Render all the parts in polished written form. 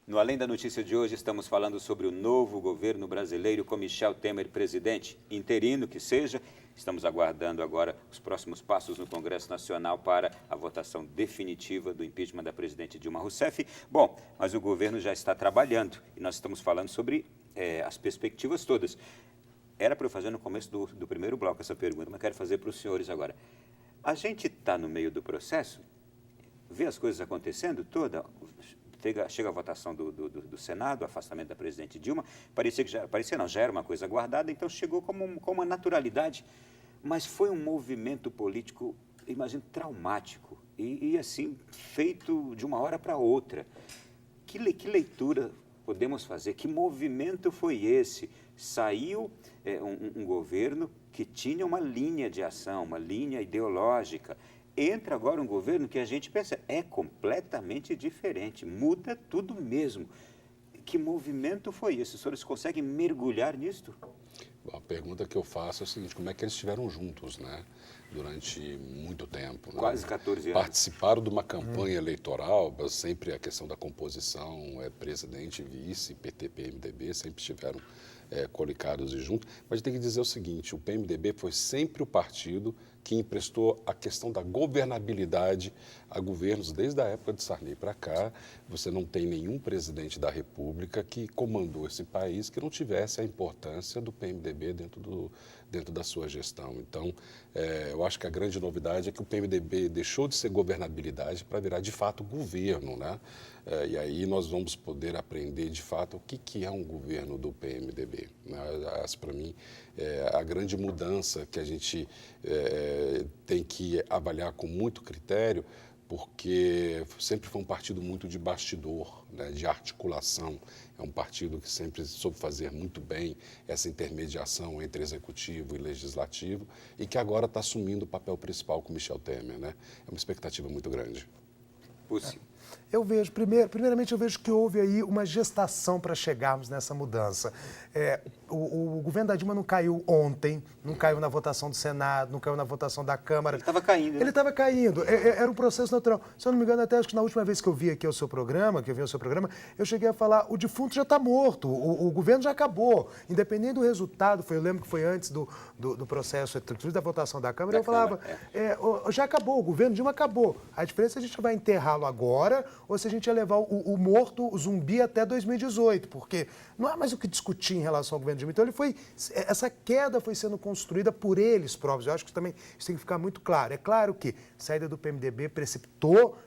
No Além da Notícia de hoje, estamos falando sobre o novo governo brasileiro com Michel Temer presidente, interino que seja. Estamos aguardando agora os próximos passos no Congresso Nacional para a votação definitiva do impeachment da presidente Dilma Rousseff. Bom, mas o governo já está trabalhando e nós estamos falando sobre as perspectivas todas. Era para eu fazer no começo do primeiro bloco essa pergunta, mas quero fazer para os senhores agora. A gente está no meio do processo, vê as coisas acontecendo toda. Chega a votação do Senado, o afastamento da presidente Dilma, já era uma coisa guardada, então chegou com uma naturalidade, mas foi um movimento político, imagino, traumático e assim, feito de uma hora para outra. Que leitura podemos fazer? Que movimento foi esse? Saiu um governo que tinha uma linha de ação, uma linha ideológica. Entra agora um governo que a gente pensa é completamente diferente, muda tudo mesmo. Que movimento foi esse? Os senhores conseguem mergulhar nisto? Bom, a pergunta que eu faço é a seguinte: como é que eles estiveram juntos, né? Durante muito tempo. Quase 14 anos. Participaram de uma campanha eleitoral, sempre a questão da composição, presidente, vice, PT, PMDB, sempre estiveram coligados e juntos. Mas tem que dizer o seguinte: o PMDB foi sempre o partido que emprestou a questão da governabilidade a governos desde a época de Sarney para cá. Você não tem nenhum presidente da República que comandou esse país que não tivesse a importância do PMDB dentro da sua gestão. Então, eu acho que a grande novidade é que o PMDB deixou de ser governabilidade para virar, de fato, governo, né? E aí nós vamos poder aprender, de fato, o que é um governo do PMDB. Né? Para mim, a grande mudança que a gente tem que avaliar com muito critério, porque sempre foi um partido muito de bastidor, né, de articulação. É um partido que sempre soube fazer muito bem essa intermediação entre executivo e legislativo e que agora está assumindo o papel principal com Michel Temer, né? É uma expectativa muito grande. Pucci. Eu vejo, primeiramente, eu vejo que houve aí uma gestação para chegarmos nessa mudança. O governo da Dilma não caiu ontem, não caiu na votação do Senado, não caiu na votação da Câmara. Ele estava caindo. Né? Ele estava caindo. Era um processo natural. Se eu não me engano, até acho que na última vez que eu vi aqui o seu programa, eu cheguei a falar: o defunto já está morto, o governo já acabou. Independente do resultado, eu lembro que foi antes do processo da votação da Câmara, eu falava: já acabou, o governo Dilma acabou. A diferença é se a gente vai enterrá-lo agora ou se a gente ia levar o morto, o zumbi, até 2018, porque não há mais o que discutir em relação ao governo Dilma. Então, essa queda foi sendo construída por eles próprios. Eu acho que também isso tem que ficar muito claro. É claro que a saída do PMDB precipitou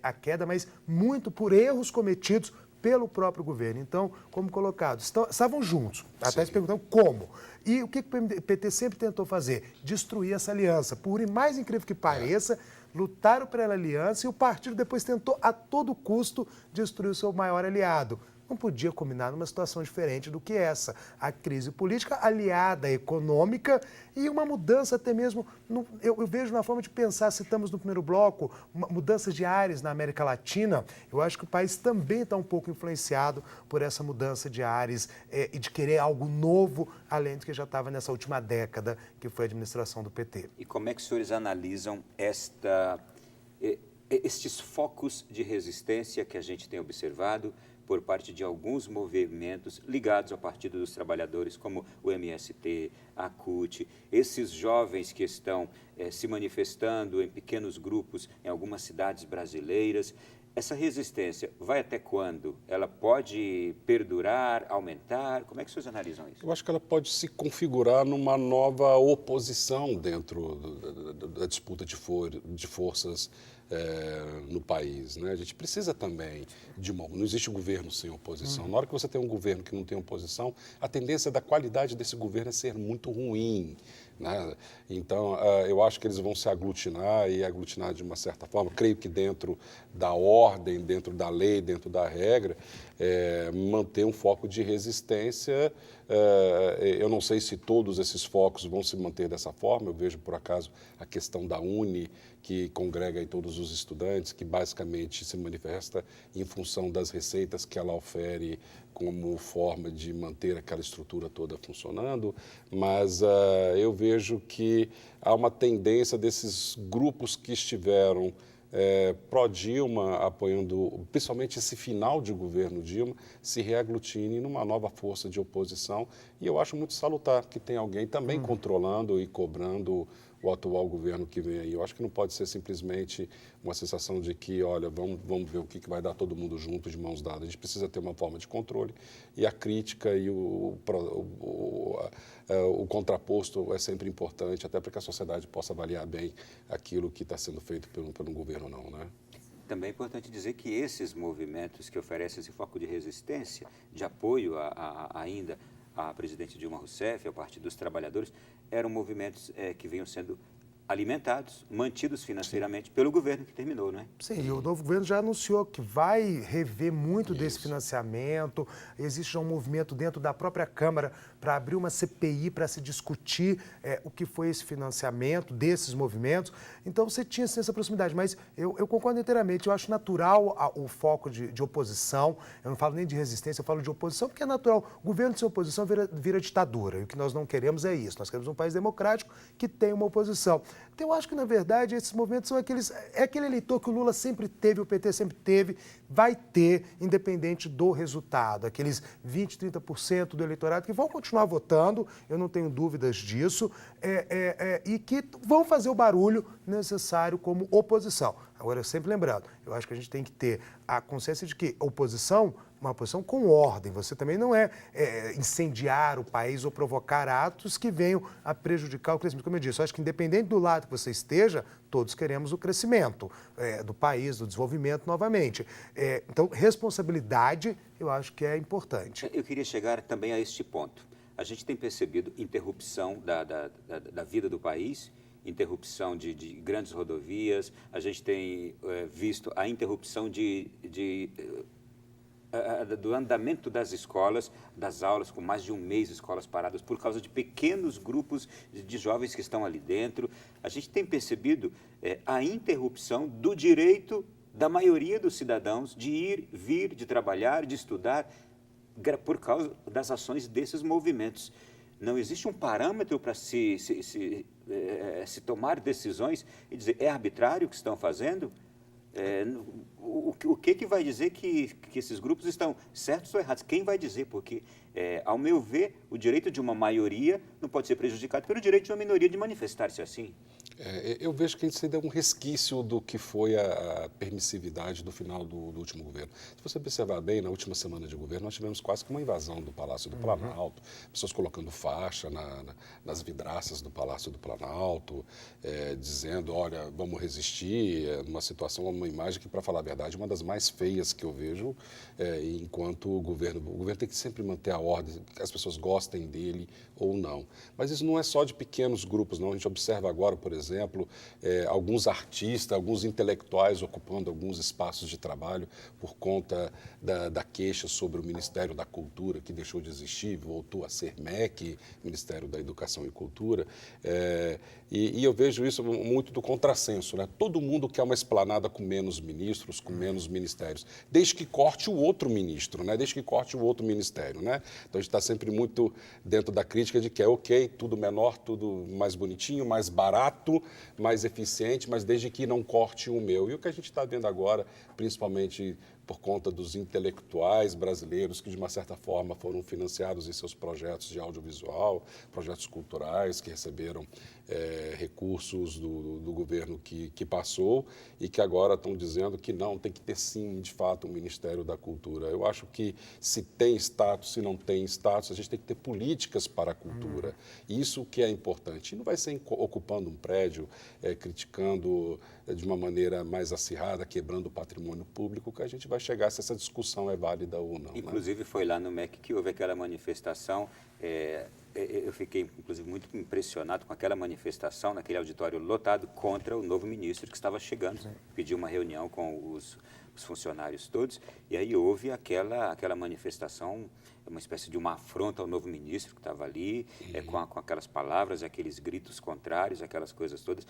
a queda, mas muito por erros cometidos pelo próprio governo. Então, como colocado, estavam juntos, até se perguntando como. E o que o PT sempre tentou fazer? Destruir essa aliança. Por mais incrível que pareça, lutaram pela aliança e o partido depois tentou a todo custo destruir o seu maior aliado. Não podia combinar numa situação diferente do que essa. A crise política aliada à econômica e uma mudança até mesmo, eu vejo na forma de pensar, citamos no primeiro bloco, mudanças de ares na América Latina. Eu acho que o país também está um pouco influenciado por essa mudança de ares e de querer algo novo, além do que já estava nessa última década, que foi a administração do PT. E como é que os senhores analisam estes focos de resistência que a gente tem observado por parte de alguns movimentos ligados ao Partido dos Trabalhadores, como o MST, a CUT, esses jovens que estão se manifestando em pequenos grupos em algumas cidades brasileiras? Essa resistência vai até quando? Ela pode perdurar, aumentar? Como é que vocês analisam isso? Eu acho que ela pode se configurar numa nova oposição dentro da disputa de forças no país, né? A gente precisa também não existe governo sem oposição. Na hora que você tem um governo que não tem oposição, a tendência da qualidade desse governo é ser muito ruim, né? Então, eu acho que eles vão se aglutinar de uma certa forma. Creio que dentro da ordem, dentro da lei, dentro da regra, manter um foco de resistência. Eu não sei se todos esses focos vão se manter dessa forma. Eu vejo, por acaso, a questão da UNE, que congrega aí todos os estudantes, que basicamente se manifesta em função das receitas que ela ofere como forma de manter aquela estrutura toda funcionando, mas eu vejo que há uma tendência desses grupos que estiveram pró-Dilma, apoiando principalmente esse final de governo Dilma, se reaglutine numa nova força de oposição. E eu acho muito salutar que tem alguém também controlando e cobrando o atual governo que vem aí. Eu acho que não pode ser simplesmente uma sensação de que, olha, vamos ver o que vai dar todo mundo junto, de mãos dadas. A gente precisa ter uma forma de controle e a crítica e o contraposto é sempre importante, até para que a sociedade possa avaliar bem aquilo que está sendo feito pelo governo ou não, né? Também é importante dizer que esses movimentos que oferecem esse foco de resistência, de apoio ainda à presidente Dilma Rousseff, ao Partido dos Trabalhadores, eram movimentos que vinham sendo alimentados, mantidos financeiramente pelo governo que terminou, não é? Sim, e o novo governo já anunciou que vai rever muito desse financiamento. Existe já um movimento dentro da própria Câmara para abrir uma CPI para se discutir o que foi esse financiamento desses movimentos. Então, você tinha assim, essa proximidade, mas eu concordo inteiramente. Eu acho natural o foco de oposição. Eu não falo nem de resistência, eu falo de oposição, porque é natural. O governo sem oposição vira ditadura. E o que nós não queremos é isso. Nós queremos um país democrático que tenha uma oposição. Então, eu acho que, na verdade, esses movimentos são aquele eleitor que o Lula sempre teve, o PT sempre teve, vai ter, independente do resultado. Aqueles 20%, 30% do eleitorado que vão continuar votando, eu não tenho dúvidas disso, e que vão fazer o barulho necessário como oposição. Agora, sempre lembrando, eu acho que a gente tem que ter a consciência de que uma oposição com ordem. Você também não incendiar o país ou provocar atos que venham a prejudicar o crescimento. Como eu disse, eu acho que independente do lado que você esteja, todos queremos o crescimento do país, do desenvolvimento novamente. Então, responsabilidade, eu acho que é importante. Eu queria chegar também a este ponto. A gente tem percebido interrupção da vida do país, interrupção de grandes rodovias, a gente tem visto a interrupção do andamento das escolas, das aulas, com mais de um mês escolas paradas, por causa de pequenos grupos de jovens que estão ali dentro. A gente tem percebido a interrupção do direito da maioria dos cidadãos de ir, vir, de trabalhar, de estudar, por causa das ações desses movimentos. Não existe um parâmetro para se tomar decisões e dizer, é arbitrário o que estão fazendo? O que vai dizer que esses grupos estão certos ou errados? Quem vai dizer? Porque, ao meu ver, o direito de uma maioria não pode ser prejudicado pelo direito de uma minoria de manifestar-se assim. Eu vejo que isso ainda é um resquício do que foi a permissividade do final do último governo. Se você observar bem, na última semana de governo, nós tivemos quase que uma invasão do Palácio do Planalto, pessoas colocando faixa nas vidraças do Palácio do Planalto, dizendo, olha, vamos resistir, uma situação, uma imagem que, para falar a verdade, é uma das mais feias que eu vejo enquanto o governo tem que sempre manter a ordem, que as pessoas gostem dele ou não. Mas isso não é só de pequenos grupos, não. A gente observa agora, por exemplo, alguns artistas, alguns intelectuais ocupando alguns espaços de trabalho por conta da queixa sobre o Ministério da Cultura, que deixou de existir, voltou a ser MEC, Ministério da Educação e Cultura. E eu vejo isso muito do contrassenso, né? Todo mundo quer uma esplanada com menos ministros, com menos ministérios, desde que corte o outro ministro, né? Desde que corte o outro ministério, né? Então, a gente está sempre muito dentro da crítica de que é ok, tudo menor, tudo mais bonitinho, mais barato, mais eficiente, mas desde que não corte o meu. E o que a gente está vendo agora, principalmente por conta dos intelectuais brasileiros que, de uma certa forma, foram financiados em seus projetos de audiovisual, projetos culturais, que receberam recursos do governo que passou e que agora estão dizendo que não, tem que ter sim, de fato, um Ministério da Cultura. Eu acho que se tem status, se não tem status, a gente tem que ter políticas para a cultura. Isso que é importante. E não vai ser ocupando um prédio, criticando de uma maneira mais acirrada, quebrando o patrimônio público, que a gente vai chegar se essa discussão é válida ou não. Inclusive, né? Foi lá no MEC que houve aquela manifestação. Eu fiquei, inclusive, muito impressionado com aquela manifestação, naquele auditório lotado, contra o novo ministro que estava chegando. Pediu uma reunião com os funcionários todos, e aí houve aquela manifestação, uma espécie de uma afronta ao novo ministro que estava ali, com aquelas palavras, aqueles gritos contrários, aquelas coisas todas.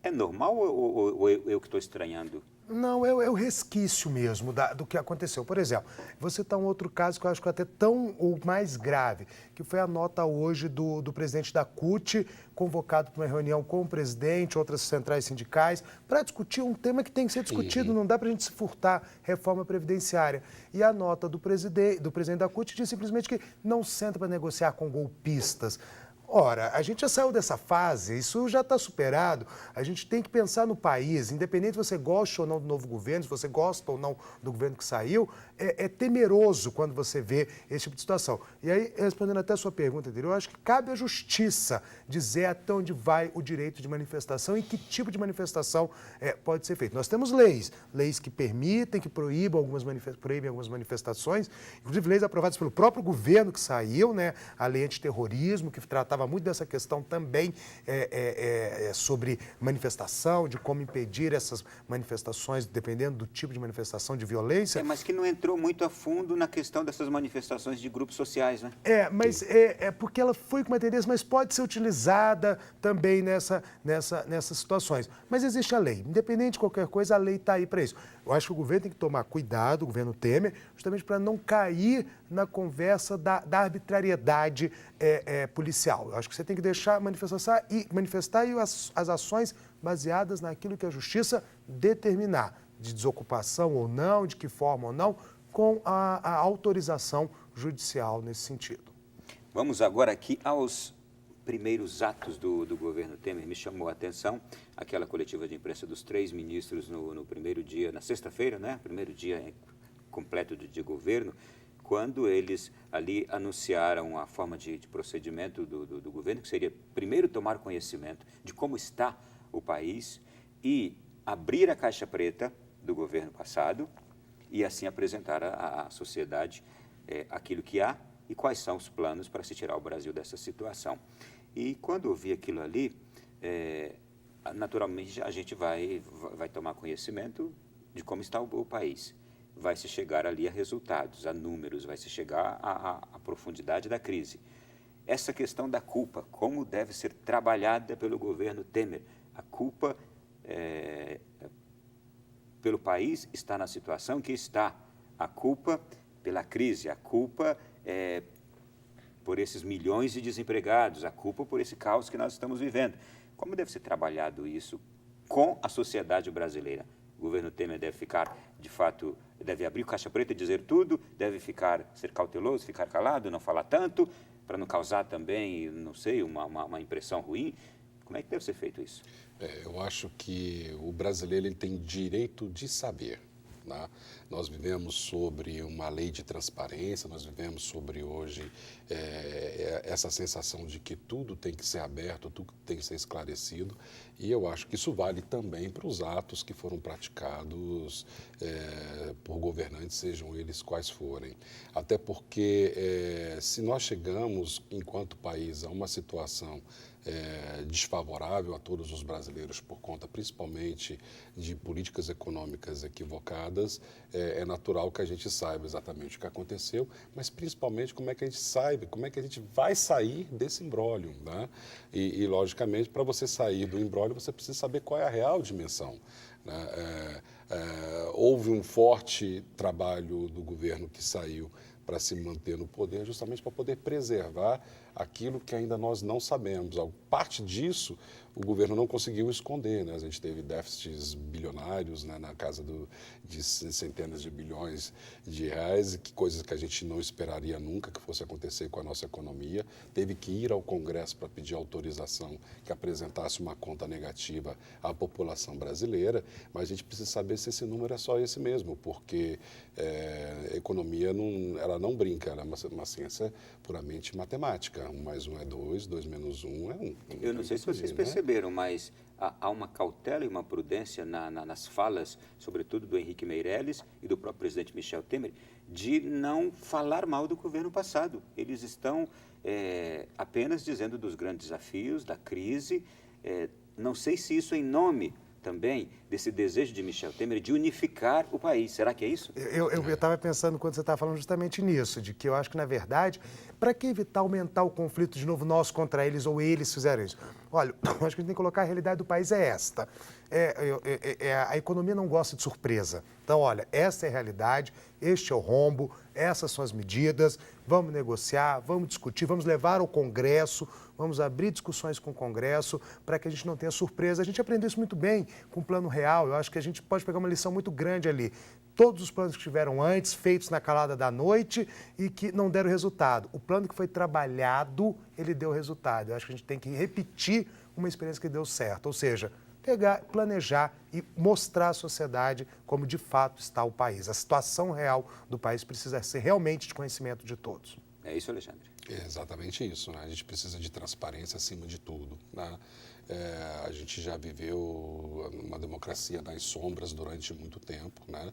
É normal ou eu que estou estranhando Não, é o resquício mesmo do que aconteceu. Por exemplo, vou citar um outro caso que eu acho que é até tão ou mais grave, que foi a nota hoje do presidente da CUT, convocado para uma reunião com o presidente, outras centrais sindicais, para discutir um tema que tem que ser discutido, não dá para a gente se furtar, reforma previdenciária. E a nota do presidente da CUT diz simplesmente que não senta para negociar com golpistas. Ora, a gente já saiu dessa fase, isso já está superado. A gente tem que pensar no país, independente se você gosta ou não do novo governo, se você gosta ou não do governo que saiu, é temeroso quando você vê esse tipo de situação. E aí, respondendo até a sua pergunta anterior, eu acho que cabe à justiça dizer até onde vai o direito de manifestação e que tipo de manifestação pode ser feito. Nós temos leis que permitem, que proíbem algumas manifestações, inclusive leis aprovadas pelo próprio governo que saiu, né? A lei antiterrorismo, que tratava muito dessa questão também sobre manifestação, de como impedir essas manifestações, dependendo do tipo de manifestação de violência. Mas que não entrou muito a fundo na questão dessas manifestações de grupos sociais, né? Mas porque ela foi com uma tendência, mas pode ser utilizada também nessas situações. Mas existe a lei. Independente de qualquer coisa, a lei está aí para isso. Eu acho que o governo tem que tomar cuidado, o governo Temer, justamente para não cair na conversa da arbitrariedade policial. Eu acho que você tem que deixar manifestar e as ações baseadas naquilo que a justiça determinar, de desocupação ou não, de que forma ou não, com a autorização judicial nesse sentido. Vamos agora aqui aos primeiros atos do governo Temer. Me chamou a atenção aquela coletiva de imprensa dos 3 ministros no primeiro dia, na sexta-feira, né? Primeiro dia completo de governo, quando eles ali anunciaram a forma de procedimento do governo, que seria primeiro tomar conhecimento de como está o país e abrir a caixa preta do governo passado e assim apresentar à sociedade aquilo que há e quais são os planos para se tirar o Brasil dessa situação. E quando eu vi aquilo ali, naturalmente a gente vai tomar conhecimento de como está o país. Vai se chegar ali a resultados, a números, vai se chegar à profundidade da crise. Essa questão da culpa, como deve ser trabalhada pelo governo Temer. A culpa pelo país está na situação que está. A culpa pela crise, a culpa por esses milhões de desempregados, a culpa por esse caos que nós estamos vivendo. Como deve ser trabalhado isso com a sociedade brasileira? O governo Temer deve ficar, de fato, deve abrir o caixa preta e dizer tudo, deve ser cauteloso, ficar calado, não falar tanto, para não causar também, não sei, uma impressão ruim. Como é que deve ser feito isso? Eu acho que o brasileiro ele tem direito de saber. Né? Nós vivemos sobre uma lei de transparência, nós vivemos sobre hoje essa sensação de que tudo tem que ser aberto, tudo tem que ser esclarecido, e eu acho que isso vale também para os atos que foram praticados por governantes, sejam eles quais forem. Até porque se nós chegamos, enquanto país, a uma situação desfavorável a todos os brasileiros por conta principalmente de políticas econômicas equivocadas, é natural que a gente saiba exatamente o que aconteceu, mas principalmente como é que a gente saiba, como é que a gente vai sair desse imbróglio, né? E logicamente, para você sair do imbróglio, você precisa saber qual é a real dimensão, né? Houve um forte trabalho do governo que saiu para se manter no poder, justamente para poder preservar aquilo que ainda nós não sabemos. Parte disso, o governo não conseguiu esconder, né? A gente teve déficits bilionários, né, na casa de centenas de bilhões de reais, coisas que a gente não esperaria nunca que fosse acontecer com a nossa economia. Teve que ir ao Congresso para pedir autorização que apresentasse uma conta negativa à população brasileira, mas a gente precisa saber se esse número é só esse mesmo, porque a economia ela não brinca, ela é uma ciência puramente matemática. 1 mais 1 é 2, 2 menos 1 é 1. Eu não sei se vocês perceberam, mas há uma cautela e uma prudência nas falas, sobretudo do Henrique Meirelles e do próprio presidente Michel Temer, de não falar mal do governo passado. Eles estão apenas dizendo dos grandes desafios, da crise. Não sei se isso em nome também desse desejo de Michel Temer de unificar o país. Será que é isso? Eu estava pensando quando você estava falando justamente nisso, de que eu acho que, na verdade, para que evitar aumentar o conflito de novo nós contra eles ou eles fizeram isso? Olha, eu acho que a gente tem que colocar a realidade do país é esta. A economia não gosta de surpresa. Então, olha, essa é a realidade, este é o rombo, essas são as medidas, vamos negociar, vamos discutir, vamos levar ao Congresso, vamos abrir discussões com o Congresso para que a gente não tenha surpresa. A gente aprendeu isso muito bem com o Plano Real, eu acho que a gente pode pegar uma lição muito grande ali. Todos os planos que tiveram antes, feitos na calada da noite e que não deram resultado. O plano que foi trabalhado, ele deu resultado. Eu acho que a gente tem que repetir uma experiência que deu certo, ou seja, pegar, planejar e mostrar à sociedade como de fato está o país. A situação real do país precisa ser realmente de conhecimento de todos. É isso, Alexandre? É exatamente isso, né? A gente precisa de transparência acima de tudo, né? A gente já viveu uma democracia nas sombras durante muito tempo, né?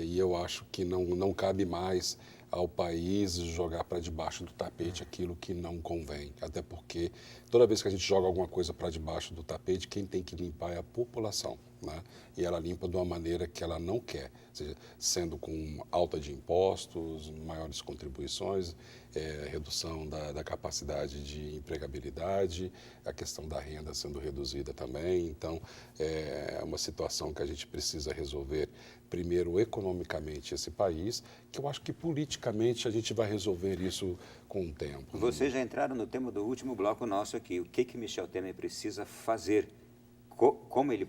E eu acho que não cabe mais ao país jogar para debaixo do tapete aquilo que não convém. Até porque toda vez que a gente joga alguma coisa para debaixo do tapete, quem tem que limpar é a população, né? E ela limpa de uma maneira que ela não quer, ou seja, sendo com alta de impostos, maiores contribuições, redução da capacidade de empregabilidade, a questão da renda sendo reduzida também. Então, é uma situação que a gente precisa resolver primeiro economicamente esse país, que eu acho que politicamente a gente vai resolver isso com o tempo. Vocês já entraram no tema do último bloco nosso aqui. O que Michel Temer precisa fazer? Como ele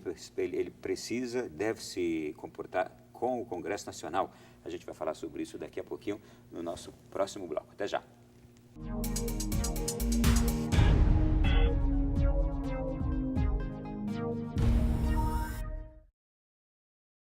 precisa, deve se comportar com o Congresso Nacional? A gente vai falar sobre isso daqui a pouquinho no nosso próximo bloco. Até já.